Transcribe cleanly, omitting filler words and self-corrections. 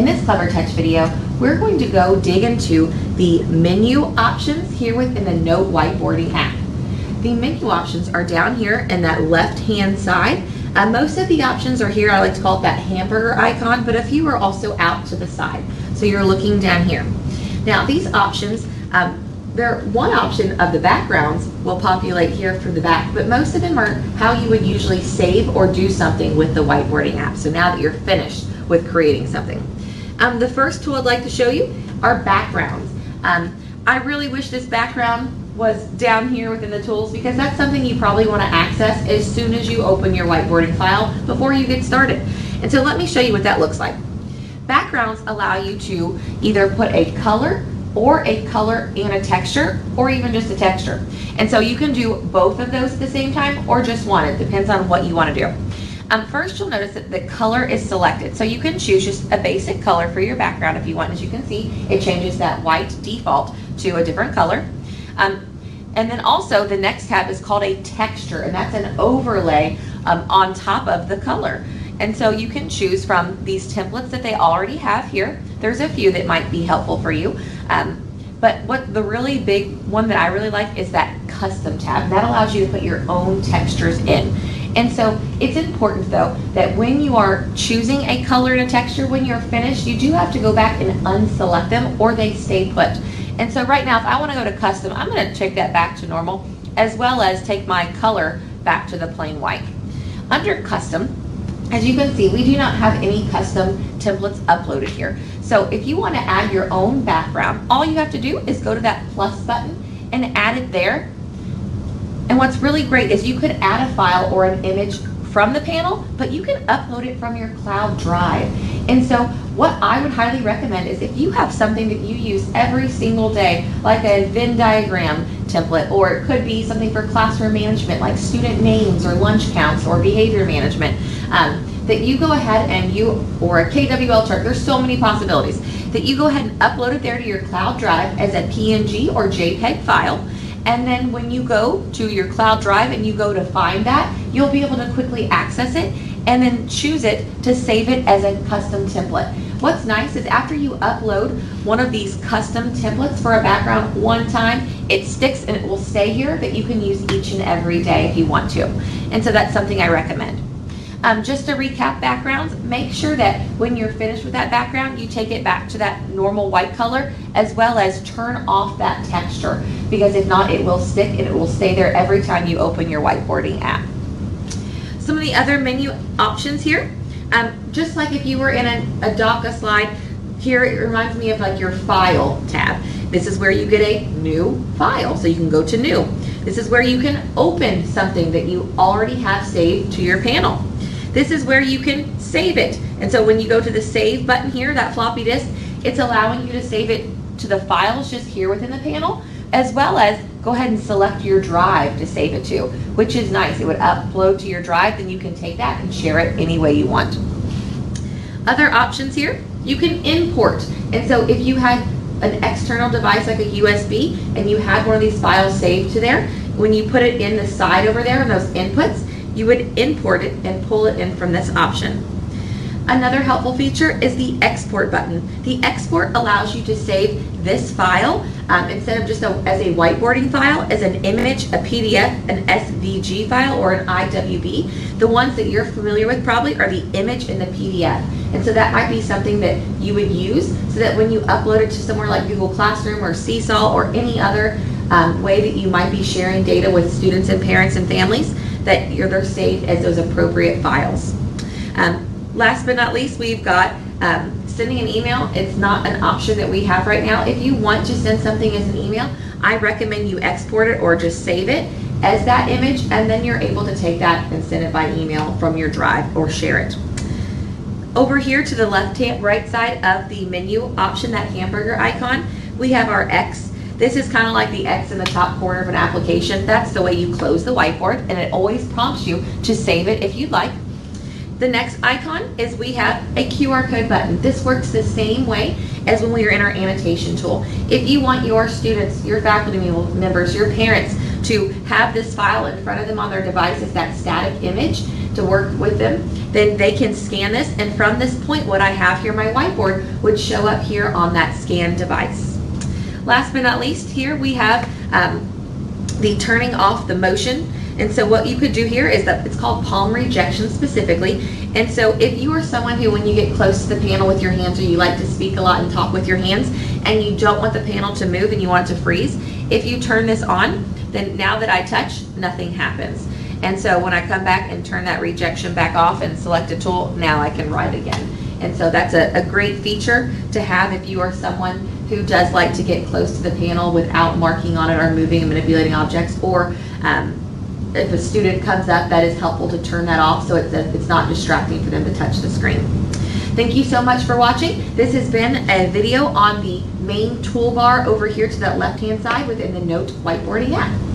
In this CleverTouch video, we're going to go dig into the menu options here within the Note Whiteboarding app. The menu options are down here in that left-hand side. Most of the options are here. I like to call it that hamburger icon, but a few are also out to the side. So you're looking down here. Now these options, one option of the backgrounds will populate here for the back, but most of them are how you would usually save or do something with the whiteboarding app. So now that you're finished with creating something. The first tool I'd like to show you are backgrounds. I really wish this background was down here within the tools, because that's something you probably want to access as soon as you open your whiteboarding file before you get started. And so let me show you what that looks like. Backgrounds allow you to either put a color and a texture, or even just a texture. And so you can do both of those at the same time, or just one. It depends on what you want to do. First, you'll notice that the color is selected. So you can choose just a basic color for your background if you want. As you can see, it changes that white default to a different color. And then also the next tab is called a texture, and that's an overlay on top of the color. And so you can choose from these templates that they already have here. There's a few that might be helpful for you. But what the really big one that I really like is that custom tab. That allows you to put your own textures in. And so it's important though that when you are choosing a color and a texture, when you're finished, you do have to go back and unselect them, or they stay put. And so right now, if I want to go to custom, I'm going to take that back to normal, as well as take my color back to the plain white. Under custom, as you can see, we do not have any custom templates uploaded here. So if you want to add your own background, all you have to do is go to that plus button and add it there. And what's really great is you could add a file or an image from the panel, but you can upload it from your cloud drive. And so what I would highly recommend is if you have something that you use every single day, like a Venn diagram template, or it could be something for classroom management, like student names or lunch counts or behavior management, that you go ahead and or a KWL chart, there's so many possibilities, that you go ahead and upload it there to your cloud drive as a PNG or JPEG file. And then when you go to your cloud drive and you go to find that, you'll be able to quickly access it and then choose it to save it as a custom template. What's nice is after you upload one of these custom templates for a background one time, it sticks and it will stay here that you can use each and every day if you want to. And so that's something I recommend. Just to recap backgrounds, make sure that when you're finished with that background, you take it back to that normal white color, as well as turn off that texture, because if not, it will stick and it will stay there every time you open your whiteboarding app. Some of the other menu options here, just like if you were in a doc, a slide, here it reminds me of like your file tab. This is where you get a new file, so you can go to new. This is where you can open something that you already have saved to your panel. This is where you can save it. And so when you go to the save button here, that floppy disk, it's allowing you to save it to the files just here within the panel, as well as go ahead and select your drive to save it to, which is nice. It would upload to your drive, then you can take that and share it any way you want. Other options here, you can import. And so if you had an external device like a USB and you had one of these files saved to there, when you put it in the side over there in those inputs, you would import it and pull it in from this option. Another helpful feature is the export button. The export allows you to save this file instead of just as a whiteboarding file, as an image, a PDF, an SVG file, or an IWB. The ones that you're familiar with probably are the image and the PDF. And so that might be something that you would use so that when you upload it to somewhere like Google Classroom or Seesaw or any other way that you might be sharing data with students and parents and families, that they're saved as those appropriate files. Last but not least, we've got sending an email. It's not an option that we have right now. If you want to send something as an email, I recommend you export it or just save it as that image, and then you're able to take that and send it by email from your drive or share it. Over here to the right side of the menu option, that hamburger icon, we have our X. This is kind of like the X in the top corner of an application. That's the way you close the whiteboard, and it always prompts you to save it if you'd like. The next icon is we have a QR code button. This works the same way as when we were in our annotation tool. If you want your students, your faculty members, your parents to have this file in front of them on their device as that static image to work with them, then they can scan this, and from this point, what I have here, my whiteboard, would show up here on that scanned device. Last but not least, here we have the turning off the motion. And so what you could do here is that it's called palm rejection specifically. And so if you are someone who, when you get close to the panel with your hands, or you like to speak a lot and talk with your hands, and you don't want the panel to move and you want it to freeze, if you turn this on, then now that I touch, nothing happens. And so when I come back and turn that rejection back off and select a tool, now I can write again. And so that's a great feature to have if you are someone who does like to get close to the panel without marking on it or moving and manipulating objects, or if a student comes up, that is helpful to turn that off so it's not distracting for them to touch the screen. Thank you so much for watching. This has been a video on the main toolbar over here to that left-hand side within the Note whiteboarding app.